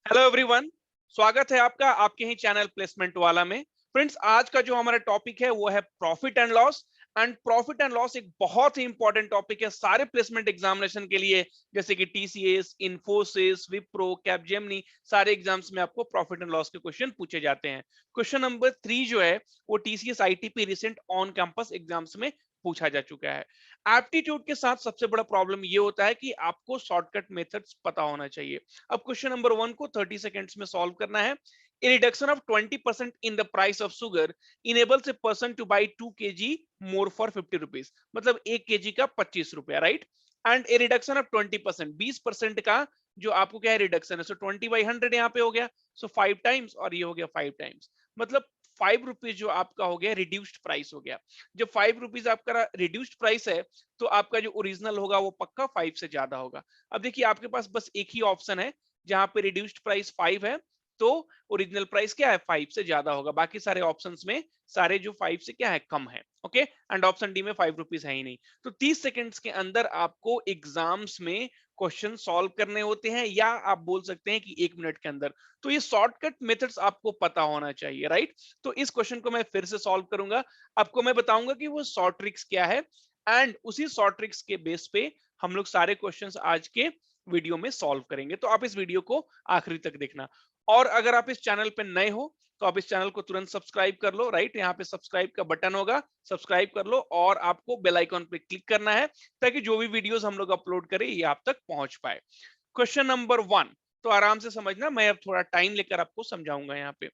Hello everyone, स्वागत है आपका आपके ही चैनल प्लेसमेंट वाला में। फ्रेंड्स, आज का जो हमारा टॉपिक है वो है profit and loss. And profit and loss एक बहुत ही इंपॉर्टेंट टॉपिक है सारे प्लेसमेंट एग्जामिनेशन के लिए, जैसे कि टीसीएस, इन्फोसिस, विप्रो, कैपजेमिनी, सारे एग्जाम्स में आपको प्रॉफिट एंड लॉस के क्वेश्चन पूछे जाते हैं। क्वेश्चन नंबर 3 जो है वो TCS ITP recent on campus exams में पूछा जा चुका है। एप्टीट्यूड के साथ सबसे बड़ा प्रॉब्लम ये होता है कि आपको शॉर्टकट मेथड्स पता होना चाहिए। अब क्वेश्चन नंबर 1 को 30 सेकंड्स में सॉल्व करना है। A reduction of 20% in the price of sugar enables a person to buy 2 kg more for 50 rupees. मतलब 1 kg का 25 रुपया, right. And a reduction of 20%, 20% का जो आपको क्या है रिडक्शन है, सो 20/100 यहाँ पे हो गया, सो 5 टाइम्स और ये हो गया 5 टाइम्स। मतलब 5 रुपीज जो आपका हो गया रिड्यूस्ड प्राइस हो गया। जब 5 रुपीज आपका रिड्यूस्ड प्राइस है तो आपका जो ओरिजिनल होगा वो पक्का 5 से ज्यादा होगा। अब देखिए आपके पास बस एक ही ऑप्शन है जहां पे रिड्यूस्ड प्राइस 5 है, तो ओरिजिनल प्राइस क्या है 5 से ज्यादा होगा। बाकी सारे ऑप्शंस में सारे जो 5 से क्या है कम है। ओके, एंड ऑप्शन डी में 5 रुपीज है ही नहीं। तो 30 सेकंड्स के अंदर आपको एग्जाम्स में क्वेश्चन सॉल्व करने होते हैं, या आप बोल सकते हैं कि 1 मिनट के अंदर। तो ये शॉर्टकट मेथड्स आपको पता होना चाहिए, राइट। तो इस क्वेश्चन को मैं फिर से सॉल्व करूंगा, आपको मैं बताऊंगा कि वो शॉर्ट ट्रिक्स क्या है, एंड उसी शॉर्ट ट्रिक्स के बेस पे हम लोग सारे क्वेश्चंस आज के वीडियो में सॉल्व करेंगे। तो आप इस वीडियो को आखिरी तक देखना। और अगर आप इस चैनल पे नए हो तो आप इस चैनल को तुरंत सब्सक्राइब कर लो, राइट। यहाँ पे सब्सक्राइब का बटन होगा, सब्सक्राइब कर लो और आपको बेल आइकन पे क्लिक करना है ताकि जो भी वीडियोस हम लोग अपलोड करें ये आप तक पहुंच पाए। क्वेश्चन नंबर 1 तो आराम से समझना, मैं अब थोड़ा टाइम लेकर आपको समझाऊंगा। यहाँ पे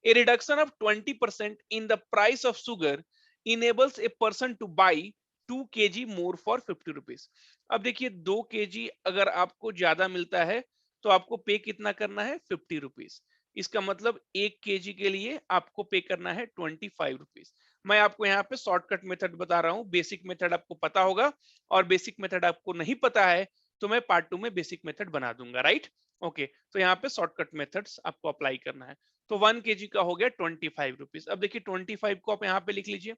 a reduction of 20% in the price of sugar enables a person to buy 2 kg more for 50 rupees. अब देखिए 2 kg अगर आपको ज्यादा मिलता है तो आपको पे कितना करना है 50 रुपीज। इसका मतलब 1 kg के लिए आपको पे करना है 25 रुपीज। मैं आपको यहाँ पे शॉर्टकट मेथड बता रहा हूँ, बेसिक मेथड आपको पता होगा, और बेसिक मेथड आपको नहीं पता है तो मैं पार्ट 2 में बेसिक मेथड बना दूंगा, राइट। ओके, तो यहाँ पे शॉर्टकट मेथड्स आपको अप्लाई करना है। तो 1 kg का हो गया 25 रुपीज। अब देखिए 25 को आप यहाँ पे लिख लीजिए।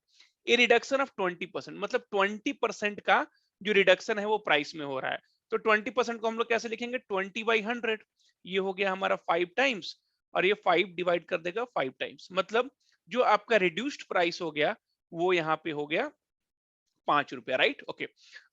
ए रिडक्शन ऑफ 20%, मतलब 20% का जो रिडक्शन है वो प्राइस में हो रहा है। तो 20% को हम लोग कैसे लिखेंगे, 20/100। ये हो गया हमारा 5 टाइम्स, और ये 5 डिवाइड कर देगा 5 टाइम्स। मतलब जो आपका रिड्यूस्ड प्राइस हो गया वो यहाँ पे हो गया 5 रुपया, राइट। ओके,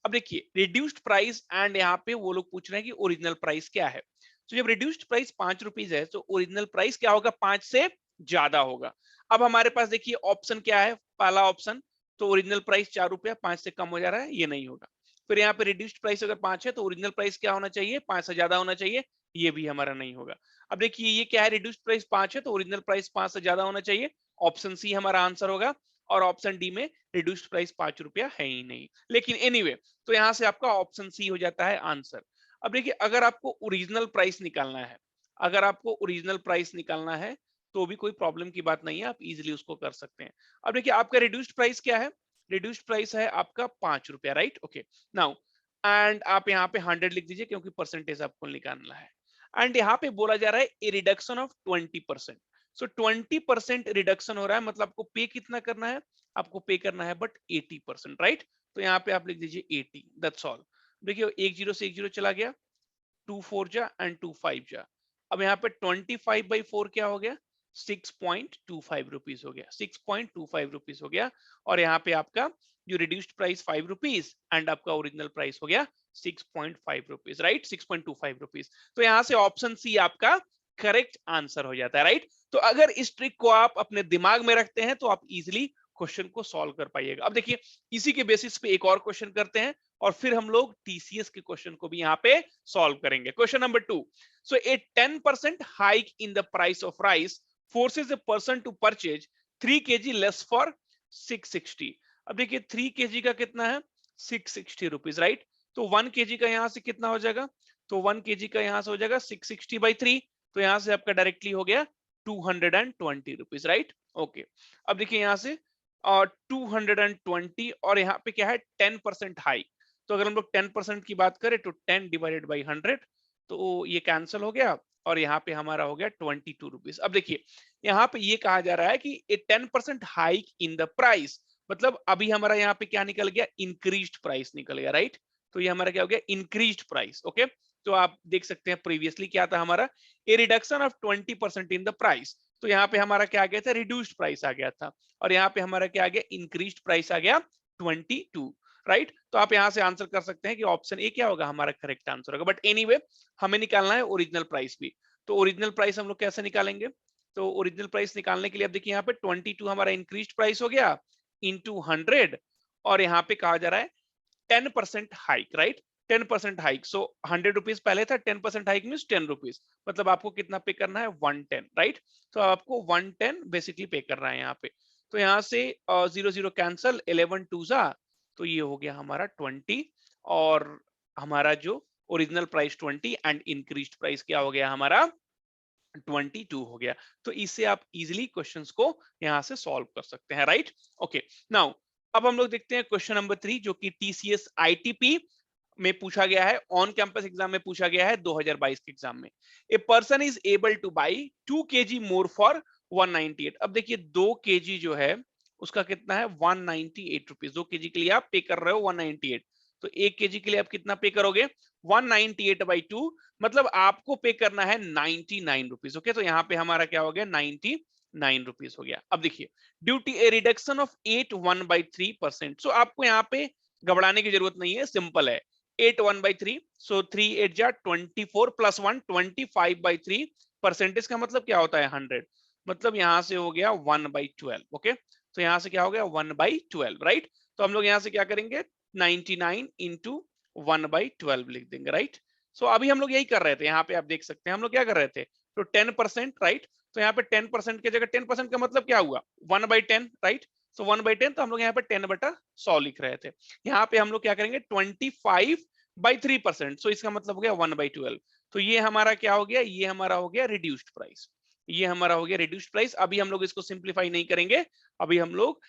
अब देखिए रिड्यूस्ड प्राइस एंड यहाँ पे वो लोग पूछ रहे हैं कि ओरिजिनल प्राइस क्या है। तो जब रिड्यूस्ड प्राइस 5 रुपीज है तो ओरिजिनल प्राइस क्या होगा, 5 से ज्यादा होगा। अब हमारे पास देखिए ऑप्शन क्या है, पहला ऑप्शन तो ओरिजिनल प्राइस 4 रुपया, 5 से कम हो जा रहा है, ये नहीं होगा। फिर यहाँ पे रिड्यूस्ड प्राइस अगर 5 है तो ओरिजिनल प्राइस क्या होना चाहिए, 5 से ज्यादा होना चाहिए, ये भी हमारा नहीं होगा। अब देखिए ये क्या है, रिड्यूस्ड प्राइस 5 है तो ओरिजिनल प्राइस 5 से ज्यादा होना चाहिए, ऑप्शन सी हमारा आंसर होगा। और ऑप्शन डी में रिड्यूस्ड प्राइस 5 रुपया है ही नहीं। लेकिन एनीवे तो यहां से आपका ऑप्शन सी हो जाता है आंसर। अब देखिए अगर आपको ओरिजिनल प्राइस निकालना है, अगर आपको ओरिजिनल प्राइस निकालना है तो भी कोई प्रॉब्लम की बात नहीं है, आप इजीली उसको कर सकते हैं। अब देखिए आपका रिड्यूस्ड प्राइस क्या है, रिड्यूस्ड प्राइस है आपका 5 रुपया, राइट। ओके, नाउ एंड आप यहाँ पे 100 लिख दीजिए क्योंकि परसेंटेज आपको निकालना है। एंड यहाँ पे बोला जा रहा है a reduction of 20%। So 20% reduction हो रहा है, मतलब आपको पे कितना करना है, आपको पे करना है बट 80%, राइट। तो यहाँ पे आप लिख दीजिए 80, दैट्स ऑल। देखिए एक जीरो से एक जीरो चला गया, 2 4 जा एंड 2 5 जा। अब यहाँ पे 25/4 क्या हो गया, 6.25 रुपीज हो गया, 6.25 रुपीज हो गया। और यहाँ पे आपका जो रिड्यूस्ड प्राइस 5 रुपीज एंड आपका ओरिजिनल प्राइस हो गया 6.5 रुपीज, राइट, 6.25 रुपीज। तो यहाँ से ऑप्शन सी आपका करेक्ट आंसर हो जाता है, राइट। तो अगर इस ट्रिक को आप अपने दिमाग में रखते हैं तो आप इजिली क्वेश्चन को सॉल्व कर पाइएगा। अब देखिए इसी के बेसिस पे एक और क्वेश्चन करते हैं और फिर हम लोग टीसीएस के क्वेश्चन को भी यहाँ पे सॉल्व करेंगे। Question number 2, so a 10% hike in the price of rice forces a person to purchase 3 kg less for 660। अब देखिए 3 kg का कितना है, 660 रुपीज, राइट। तो 1 kg का यहाँ से कितना हो जाएगा, तो 1 kg का यहाँ से हो जाएगा 660/3, तो यहाँ से आपका डायरेक्टली हो गया 220 रुपीज, राइट। ओके, अब देखिए यहाँ से 220 और यहाँ पे क्या है 10% हाइक। तो अगर हम लोग 10% की बात करें तो 10/100, तो ये कैंसिल हो गया और यहाँ पे हमारा हो गया 22 रुपीज। अब देखिए यहाँ पे ये कहा जा रहा है कि ए 10% हाइक इन द प्राइस, मतलब अभी हमारा यहाँ पे क्या निकल गया, इंक्रीज्ड प्राइस निकल गया, राइट। तो ये हमारा क्या हो गया, इंक्रीज्ड प्राइस। ओके, तो आप देख सकते हैं प्रीवियसली क्या था हमारा, a reduction of 20% in the price. तो यहाँ पे हमारा क्या आ गया था, रिड्यूस्ड प्राइस आ गया था, और यहाँ पे हमारा क्या आ गया, इंक्रीज्ड प्राइस आ गया 22, राइट। तो आप यहाँ से आंसर कर सकते हैं कि ऑप्शन ए क्या होगा हमारा करेक्ट आंसर होगा। बट एनीवे हमें निकालना है ओरिजिनल प्राइस भी। तो ओरिजिनल प्राइस हम लोग कैसे निकालेंगे, तो ओरिजिनल प्राइस निकालने के लिए अब देखिए यहाँ पे 22 हमारा इंक्रीज्ड प्राइस हो गया इंटू 100, और यहाँ पे कहा जा रहा है 10% हाइक, राइट। 10% हाइक, सो 100 रुपीज पहले था, 10% हाइक मीन 10 रुपीज, मतलब आपको कितना पे करना है, 110, राइट। तो आपको 110 बेसिकली पे करना है यहाँ पे। तो यहाँ से 0 0 कैंसल, 11 टू जा, तो ये हो गया हमारा 20, और हमारा जो original price 20 and increased price क्या हो गया हमारा 22 हो गया। तो इससे आप इजिली क्वेश्चंस को यहां से सॉल्व कर सकते हैं, राइट। ओके, नाउ अब हम लोग देखते हैं क्वेश्चन नंबर 3, जो कि टीसीएस आईटीपी में पूछा गया है, ऑन कैंपस एग्जाम में पूछा गया है 2022 के एग्जाम में। A person is able to buy 2 kg more for 198। अब देखिए 2 kg जो है उसका कितना है, 198 रुपीज। 2 kg के लिए आप पे कर रहे हो 198, तो 1 kg के लिए आप कितना पे करोगे, 198/2, मतलब आपको पे करना है 99 रुपीज। ओके, तो यहाँ पे हमारा क्या हो गया, 99 रुपीज हो गया। अब देखिए due to a reduction of 81/3%, so आपको यहाँ पे घबराने की जरूरत नहीं है, सिंपल है। 81/3, सो 3 8 जा 24 प्लस 1 25/3, परसेंटेज का मतलब क्या होता है 100, मतलब यहाँ से हो गया 1/12। ओके, तो यहाँ से क्या हो गया 1/12, राइट। तो हम लोग यहाँ से क्या करेंगे, 99 इंटू 1/12 लिख देंगे, राइट। सो अभी हम लोग यही कर रहे थे, यहाँ पे आप देख सकते हैं हम लोग क्या कर रहे थे, तो 10%, राइट। तो यहाँ पे 10% की जगह 10% का मतलब क्या हुआ, 1/10, राइट। सो 1/10, तो हम लोग यहाँ पे 10/100 लिख रहे थे। यहाँ पे हम लोग क्या करेंगे 25/3%, सो इसका मतलब हो गया 1/12। तो ये हमारा क्या हो गया, ये हमारा हो गया रिड्यूस्ड प्राइस, ये हमारा हो गया रिड्यूस्ड प्राइस। अभी हम लोग इसको सिंप्लीफाई नहीं करेंगे, अभी हम लोग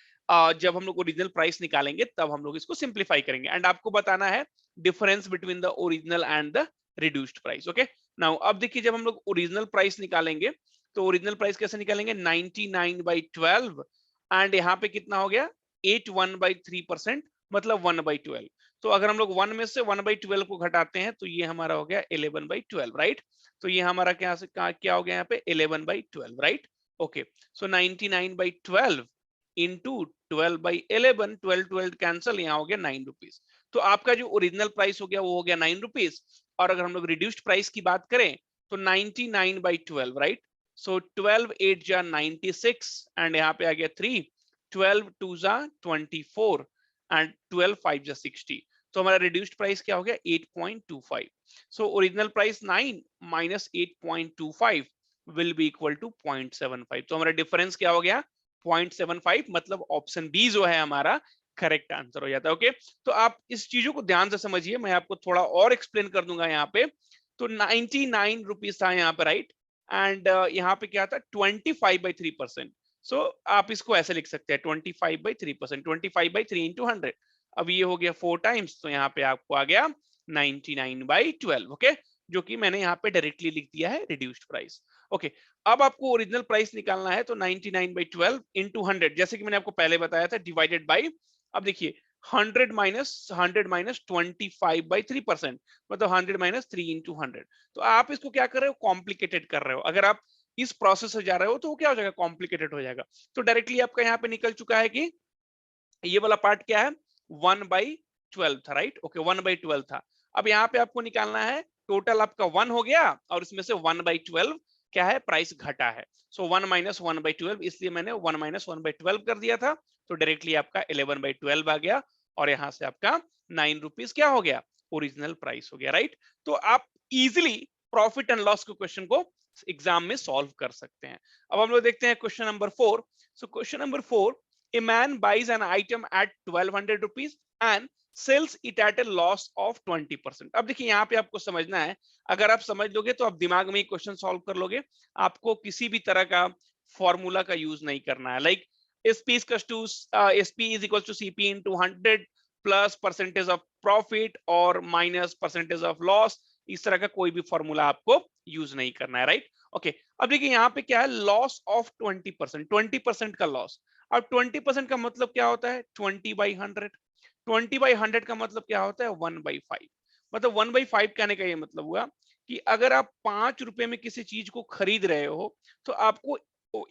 जब हम लोग ओरिजिनल प्राइस निकालेंगे तब हम लोग इसको सिंप्लीफाई करेंगे, एंड आपको बताना है difference between the original and the reduced price. Okay, now अब देखिए जब हम लोग ओरिजिनल प्राइस निकालेंगे तो ओरिजिनल प्राइस कैसे निकालेंगे, 99/12, एंड यहाँ पे कितना हो गया 81/3%, मतलब 1/12। तो अगर हम लोग 1 में से 1/12 को घटाते हैं तो ये हमारा हो गया 11/12, राइट। तो ये हमारा क्या से क्या हो गया यहाँ पे 11/12, राइट। ओके, सो 99/12 इंटू 12/11, 12 कैंसल, यहाँ हो गया 9 रुपीज। तो आपका जो ओरिजिनल प्राइस हो गया वो हो गया 9 रुपीज, और अगर हम लोग रिड्यूस्ड प्राइस की बात करें तो 99/12, राइट। सो 12 8 जा 96, एंड यहाँ पे आ गया 3, 12 2 जा 24, एंड 12 5 जा 60। तो हमारा रिड्यूस्ड प्राइस क्या हो गया 8.25। So original price 9 minus 8.25 will be equal to 0.75। तो हमारा डिफरेंस क्या हो गया 0.75, मतलब ऑप्शन बी जो है हमारा करेक्ट आंसर हो जाता है। ओके, तो आप इस चीजों को ध्यान से समझिए, मैं आपको थोड़ा और एक्सप्लेन कर दूंगा यहाँ पे। तो 99 रुपीज था यहाँ पे, राइट, एंड यहाँ पे क्या था 25/3%। सो आप इसको ऐसे लिख सकते हैं 25/3%, 25/3 इंटू 100। अब ये हो गया 4 टाइम्स, तो यहाँ पे आपको आ गया 99/12। ओके, जो कि मैंने यहाँ पे डायरेक्टली लिख दिया है रिड्यूस्ड प्राइस। ओके, अब आपको ओरिजिनल प्राइस निकालना है, तो 99/12 इंटू 100, जैसे कि मैंने आपको पहले बताया था, डिवाइडेड बाई, अब देखिए 100 माइनस 25/3%, मतलब 100 माइनस 3 इंटू 100। तो आप इसको क्या कर रहे हो, कॉम्प्लिकेटेड कर रहे हो। अगर आप इस प्रोसेस से जा रहे हो तो वो क्या हो जाएगा, कॉम्प्लिकेटेड हो जाएगा। तो डायरेक्टली आपका यहाँ पे निकल चुका है कि ये वाला पार्ट क्या है 1/12 था, राइट। ओके, 1/12 था। अब यहाँ पे आपको निकालना है, टोटल आपका 1 हो गया, और इसमें से 1/12 क्या है, प्राइस घटा है। सो 1 माइनस 1/12, इसलिए मैंने 1 माइनस 1/12 कर दिया था। तो डायरेक्टली आपका 11/12 आ गया, और यहाँ से आपका 9 रुपीज क्या हो गया, ओरिजिनल प्राइस हो गया, राइट। तो आप इजिली प्रॉफिट एंड लॉस के क्वेश्चन को एग्जाम में सॉल्व कर सकते हैं। अब हम लोग देखते हैं question number 4। So question number 4, a man buys an item at 1200 rupees and sells it at a loss of 20%। अब देखिए यहाँ पे आपको समझना है, अगर आप समझ लोगे तो आप दिमाग में क्वेश्चन सॉल्व कर लोगे, आपको किसी भी तरह का फॉर्मूला का यूज नहीं करना है। Like SP is equals to CP into 100 plus percentage of profit और माइनस परसेंटेज ऑफ लॉस, इस तरह का कोई भी फॉर्मूला आपको यूज नहीं करना है, राइट। ओके, अब देखिए यहाँ पे क्या है, लॉस ऑफ 20%, 20% का लॉस। अब 20% का मतलब क्या होता है 20/100, 20/100 का मतलब क्या होता है 1/5, मतलब 1/5 कहने का ये मतलब हुआ कि अगर आप 5 रुपए में किसी चीज को खरीद रहे हो तो आपको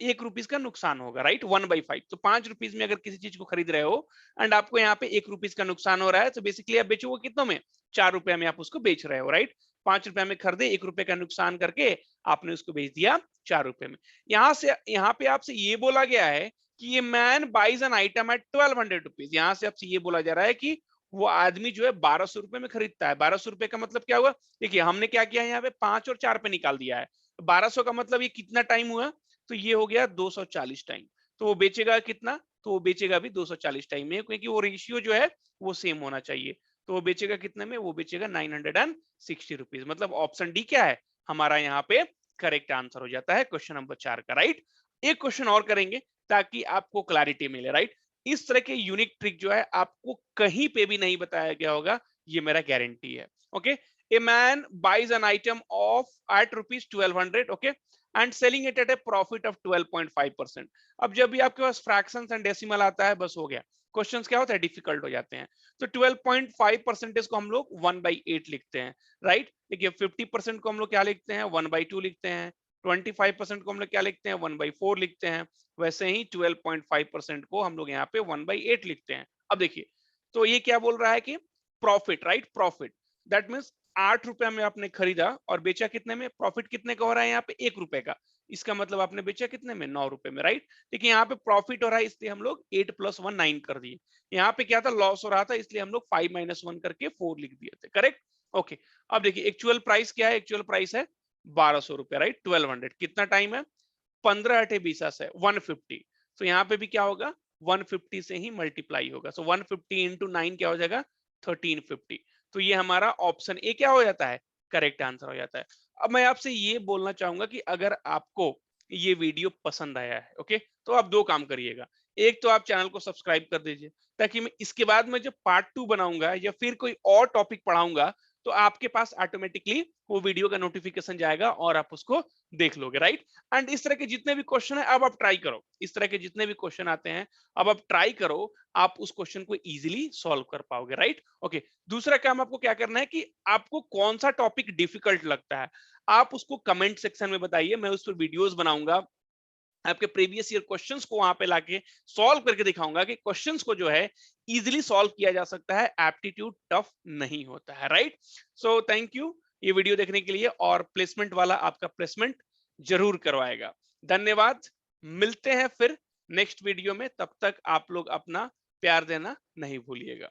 1 रुपीज का नुकसान होगा, राइट। 1/5, तो 5 रुपीज में अगर किसी चीज को खरीद रहे हो एंड आपको यहाँ पे 1 रुपीज का नुकसान हो रहा है, तो बेसिकली आप बेचोगे कितनों में? 4 रुपए में आप उसको बेच रहे हो, राइट। 5 रुपए में खरीदे, 1 रुपए का नुकसान करके आपने उसको बेच दिया 4 रुपए में। यहाँ पे आपसे ये बोला गया है कि ये man buys an item at 1200 rupees. यहाँ से आपसे ये बोला जा रहा है कि वो आदमी जो है 1200 रुपए में खरीदता है। 1200 रुपए का मतलब क्या हुआ? देखिए हमने क्या किया है, यहाँ पे 5 और 4 पे निकाल दिया है। 1200 का मतलब ये कितना टाइम हुआ? तो ये हो गया 240 टाइम। तो वो बेचेगा कितना? तो वो बेचेगा भी 240 टाइम में, क्योंकि वो रेशियो जो है वो सेम होना चाहिए। तो वो बेचेगा कितने में? वो बेचेगा 960 रुपीज। मतलब ऑप्शन डी क्या है हमारा यहाँ पे करेक्ट आंसर हो जाता है क्वेश्चन नंबर 4 का, राइट। एक क्वेश्चन और करेंगे ताकि आपको क्लैरिटी मिले, राइट। इस तरह के यूनिक ट्रिक जो है आपको कहीं पे भी नहीं बताया गया होगा, ये मेरा गारंटी है। Okay, a man buys an item of at rupees 1200, okay, and selling it at a profit of 12.5%। अब जब भी आपके पास फ्रैक्शंस एंड डेसिमल आता है, बस हो गया। क्वेश्चंस क्या होता है? डिफिकल्ट हो जाते हैं। तो 12.5% को हम लोग 1/8 लिखते हैं, राइट। देखिए 50% को हम लोग क्या लिखते हैं? 1/2 लिखते हैं। 25% को हम लोग क्या लिखते हैं? 1/4 लिखते हैं। वैसे ही 12.5% को हम लोग यहाँ पे 1/8 लिखते हैं। अब देखिए, तो ये क्या बोल रहा है कि profit, right, profit. That means 8 रुपए में आपने खरीदा और बेचा कितने में? प्रॉफिट कितने का हो रहा है यहाँ पे? 1 रुपए का। इसका मतलब आपने बेचा कितने में? 9 रुपए में, राइट। लेकिन यहाँ पे प्रॉफिट हो रहा है, इसलिए हम लोग 8 + 1 9 कर दिए। यहाँ पे क्या था? लॉस हो रहा था, इसलिए हम लोग 5 - 1 करके 4 लिख दिए थे, करेक्ट। ओके, अब देखिए एक्चुअल प्राइस क्या है? एक्चुअल प्राइस है 1200 रुपए, राइट। 1200 कितना टाइम है? 15 अठे 20 है 150। तो यहाँ पे भी क्या होगा? 150 से ही मल्टीप्लाई होगा। सो 150 इंटू 9 क्या हो जाएगा? 1350। तो ये हमारा ऑप्शन ए क्या हो जाता है? करेक्ट आंसर हो जाता है। अब मैं आपसे ये बोलना चाहूंगा कि अगर आपको ये वीडियो पसंद आया है, ओके, तो आप दो काम करिएगा। एक तो आप चैनल को सब्सक्राइब कर दीजिए, ताकि मैं इसके बाद में जब पार्ट 2 बनाऊंगा या फिर कोई और टॉपिक पढ़ाऊंगा, तो आपके पास ऑटोमेटिकली वो वीडियो का नोटिफिकेशन जाएगा और आप उसको देख लोगे, राइट। एंड इस तरह के जितने भी क्वेश्चन है, अब आप ट्राई करो। इस तरह के जितने भी क्वेश्चन आते हैं, अब आप ट्राई करो, आप उस क्वेश्चन को इजीली सॉल्व कर पाओगे, राइट। ओके, दूसरा काम आपको क्या करना है कि आपको कौन सा टॉपिक डिफिकल्ट लगता है, आप उसको कमेंट सेक्शन में बताइए। मैं उस पर वीडियोस बनाऊंगा, आपके प्रीवियस ईयर क्वेश्चंस को वहां पे लाके सॉल्व करके दिखाऊंगा कि क्वेश्चंस को जो है इजीली सॉल्व किया जा सकता है, एप्टीट्यूड टफ नहीं होता है, राइट। सो थैंक यू ये वीडियो देखने के लिए, और प्लेसमेंट वाला आपका प्लेसमेंट जरूर करवाएगा। धन्यवाद, मिलते हैं फिर नेक्स्ट वीडियो में। तब तक आप लोग अपना प्यार देना नहीं भूलिएगा।